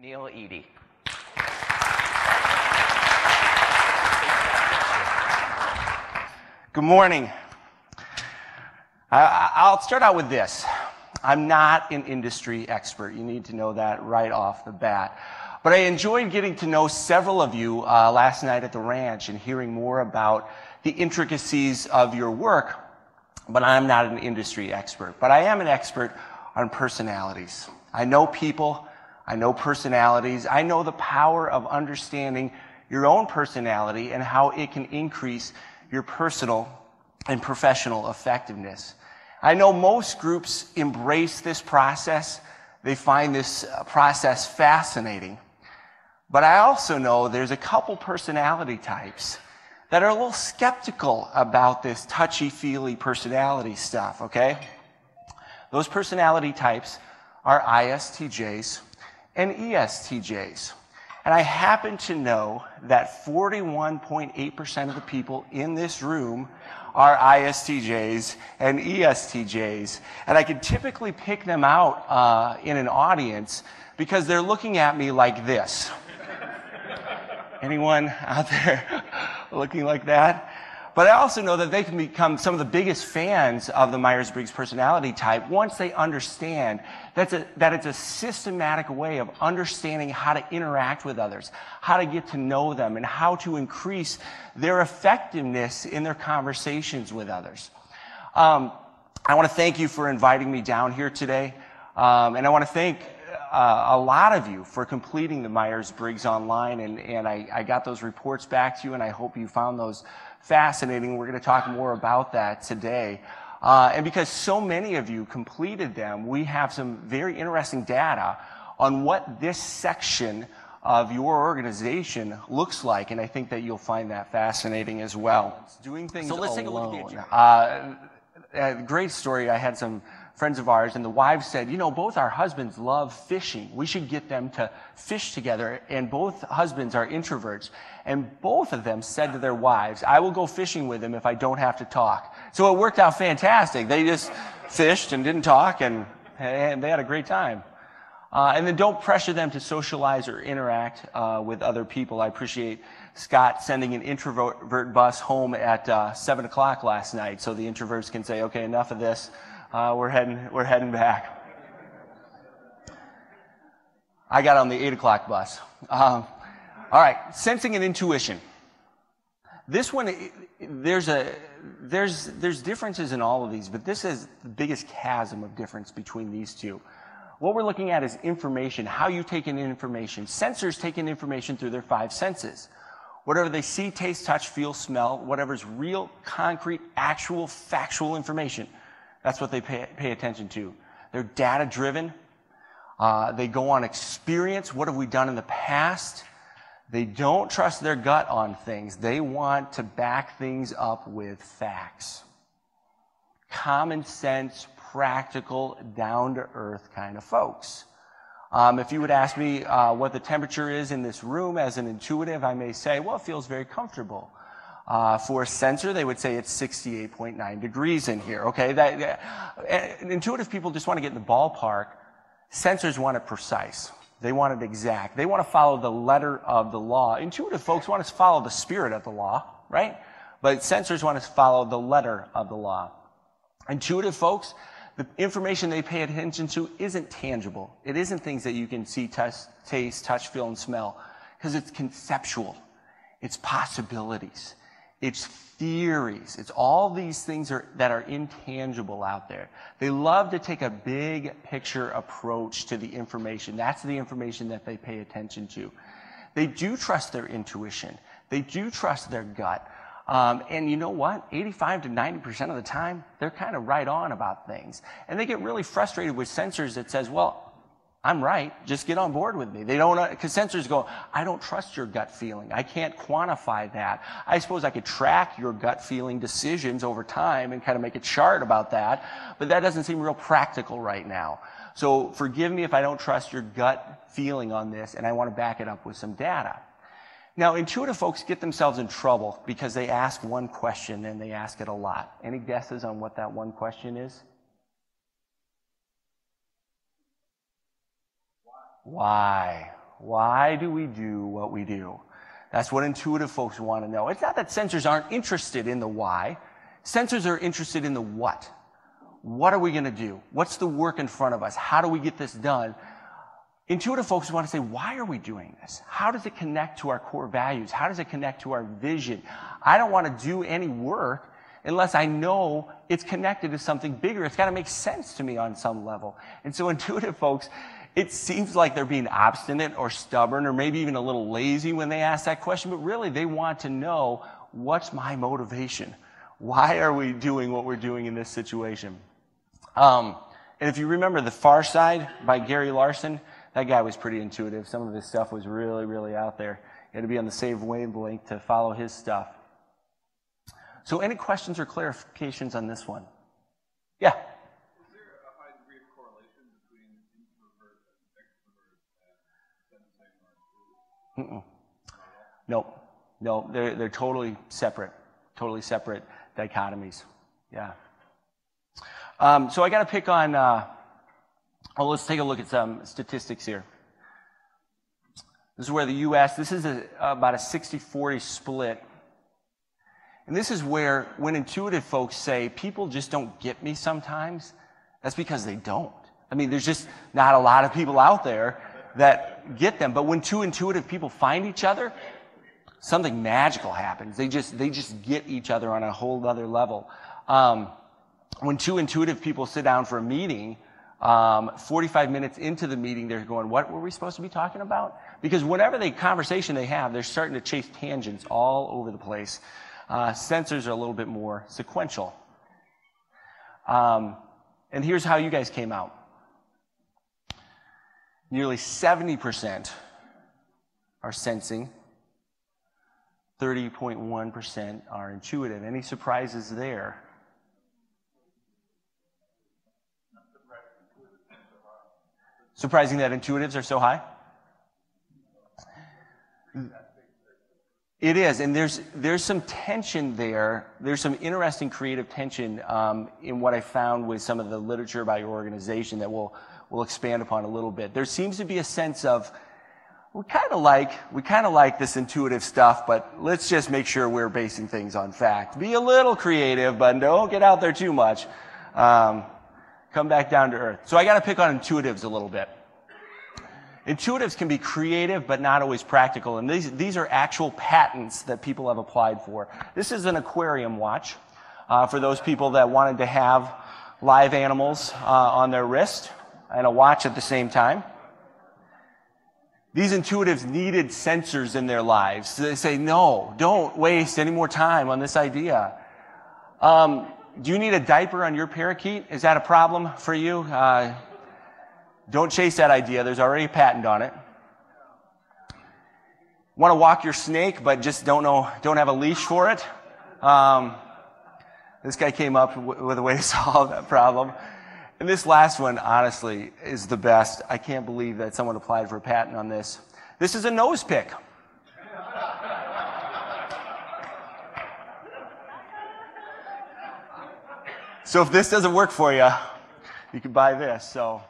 Ihde. Good morning. I'll start out with this. I'm not an industry expert. You need to know that right off the bat. But I enjoyed getting to know several of you last night at the ranch and hearing more about the intricacies of your work. But I'm not an industry expert. But I am an expert on personalities. I know people. I know personalities. I know the power of understanding your own personality and how it can increase your personal and professional effectiveness. I know most groups embrace this process. They find this process fascinating. But I also know there's a couple personality types that are a little skeptical about this touchy-feely personality stuff, okay? Those personality types are ISTJs and ESTJs. And I happen to know that 41.8% of the people in this room are ISTJs and ESTJs. And I can typically pick them out in an audience because they're looking at me like this. Anyone out there looking like that? But I also know that they can become some of the biggest fans of the Myers-Briggs personality type once they understand that it's a systematic way of understanding how to interact with others, how to get to know them, and how to increase their effectiveness in their conversations with others. I want to thank you for inviting me down here today, and I want to thank a lot of you for completing the Myers-Briggs online, and I got those reports back to you, and I hope you found those fascinating. We're going to talk more about that today. And because so many of you completed them, we have some very interesting data on what this section of your organization looks like, and I think that you'll find that fascinating as well. Doing things So let's alone. take a look at A great story. I had some friends of ours, and the wives said, you know, both our husbands love fishing. We should get them to fish together. And both husbands are introverts. And both of them said to their wives, I will go fishing with them if I don't have to talk. So it worked out fantastic. They just fished and didn't talk, and they had a great time. And then don't pressure them to socialize or interact with other people. I appreciate Scott sending an introvert bus home at 7 o'clock last night so the introverts can say, okay, enough of this. We're heading back. I got on the 8 o'clock bus. All right, sensing and intuition. This one, there's differences in all of these, but this is the biggest chasm of difference between these two. What we're looking at is information, how you take in information. Sensors take in information through their 5 senses. Whatever they see, taste, touch, feel, smell, whatever's real, concrete, actual, factual information. That's what they pay attention to. They're data-driven. They go on experience. What have we done in the past? They don't trust their gut on things. They want to back things up with facts. Common sense, practical, down-to-earth kind of folks. If you would ask me what the temperature is in this room as an intuitive, I may say, well, it feels very comfortable. For a sensor, they would say it's 68.9 degrees in here. Okay, intuitive people just want to get in the ballpark. Sensors want it precise. They want it exact. They want to follow the letter of the law. Intuitive folks want to follow the spirit of the law, right? But sensors want to follow the letter of the law. Intuitive folks, the information they pay attention to isn't tangible. It isn't things that you can see, taste, touch, feel, and smell, because it's conceptual. It's possibilities. It's theories. It's all these things that are intangible out there. They love to take a big picture approach to the information. That's the information that they pay attention to. They do trust their intuition. They do trust their gut. And you know what? 85 to 90% of the time, they're kind of right on about things. And they get really frustrated with sensors that says, well, I'm right, just get on board with me. They don't, because sensors go, I don't trust your gut feeling. I can't quantify that. I suppose I could track your gut feeling decisions over time and kind of make a chart about that, but that doesn't seem real practical right now. So forgive me if I don't trust your gut feeling on this, and I want to back it up with some data. Now, intuitive folks get themselves in trouble because they ask one question and they ask it a lot. Any guesses on what that one question is? Why? Why do we do what we do? That's what intuitive folks want to know. It's not that sensors aren't interested in the why. Sensors are interested in the what. What are we going to do? What's the work in front of us? How do we get this done? Intuitive folks want to say, why are we doing this? How does it connect to our core values? How does it connect to our vision? I don't want to do any work unless I know it's connected to something bigger. It's got to make sense to me on some level. And so intuitive folks, it seems like they're being obstinate or stubborn or maybe even a little lazy when they ask that question, but really they want to know, what's my motivation? Why are we doing what we're doing in this situation? And if you remember The Far Side by Gary Larson, that guy was pretty intuitive. Some of his stuff was really, really out there. You had to be on the same wavelength to follow his stuff. So any questions or clarifications on this one? Yeah? Is there a high degree of correlation between introvert and extrovert sensing? Nope. No, they're totally separate dichotomies. Yeah. So I got to pick on, let's take a look at some statistics here. This is where the U.S., this is about a 60-40 split. And this is where, when intuitive folks say, people just don't get me sometimes, that's because they don't. I mean, there's just not a lot of people out there that get them. But when two intuitive people find each other, something magical happens. They just get each other on a whole other level. When two intuitive people sit down for a meeting, 45 minutes into the meeting, they're going, what were we supposed to be talking about? Because whatever conversation they have, they're starting to chase tangents all over the place. Sensors are a little bit more sequential. And here's how you guys came out. Nearly 70% are sensing. 30.1% are intuitive. Any surprises there? Surprising that intuitives are so high? It is, and there's some tension there. There's some interesting creative tension in what I found with some of the literature about your organization that we'll expand upon a little bit. There seems to be a sense of, we kind of like this intuitive stuff, but let's just make sure we're basing things on fact. Be a little creative, but don't get out there too much. Come back down to earth. So I got to pick on intuitives a little bit. Intuitives can be creative, but not always practical. And these are actual patents that people have applied for. This is an aquarium watch for those people that wanted to have live animals on their wrist and a watch at the same time. These intuitives needed sensors in their lives. So they say, no, don't waste any more time on this idea. Do you need a diaper on your parakeet? Is that a problem for you? Don't chase that idea. There's already a patent on it. Want to walk your snake, but just don't have a leash for it? This guy came up with a way to solve that problem. And this last one, honestly, is the best. I can't believe that someone applied for a patent on this. This is a nose pick. So if this doesn't work for you, you can buy this. So